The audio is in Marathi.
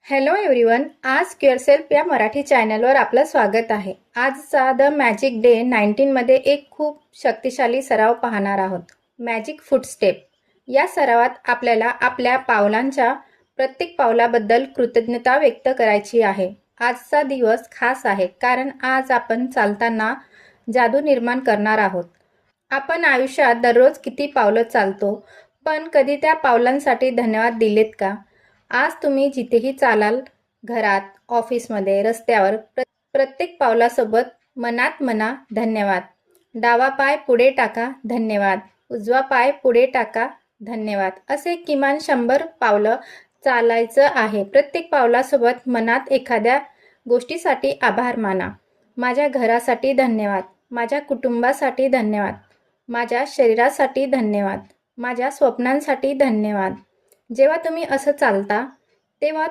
हॅलो एव्हरीवन, आज क्युअरसेल्फ या मराठी चॅनलवर आपलं स्वागत आहे. आजचा द मॅजिक डे 19 मध्ये एक खूप शक्तिशाली सराव पाहणार आहोत. Magic footstep. या सरावात आपल्याला आपल्या पावलांच्या प्रत्येक पावलाबद्दल कृतज्ञता व्यक्त करायची आहे. आजचा दिवस खास आहे कारण आज आपण चालताना जादू निर्माण करणार आहोत. आपण आयुष्यात दररोज किती पावलं चालतो, पण कधी त्या पावलांसाठी धन्यवाद दिलेत का? आज तुम्ही जिथेही चालाल, घरात, ऑफिसमध्ये, रस्त्यावर, प्रत्येक पावलासोबत मनात म्हणा धन्यवाद. डावा पाय पुढे टाका, धन्यवाद. उजवा पाय पुढे टाका, धन्यवाद. असे किमान 100 पावलं चालायचं आहे. प्रत्येक पावलासोबत मनात एखाद्या गोष्टीसाठी आभार माना. माझ्या घरासाठी धन्यवाद. माझ्या कुटुंबासाठी धन्यवाद. माझ्या शरीरासाठी धन्यवाद. माझ्या स्वप्नांसाठी धन्यवाद. जेव्हा तुम्ही असं चालता तेव्हा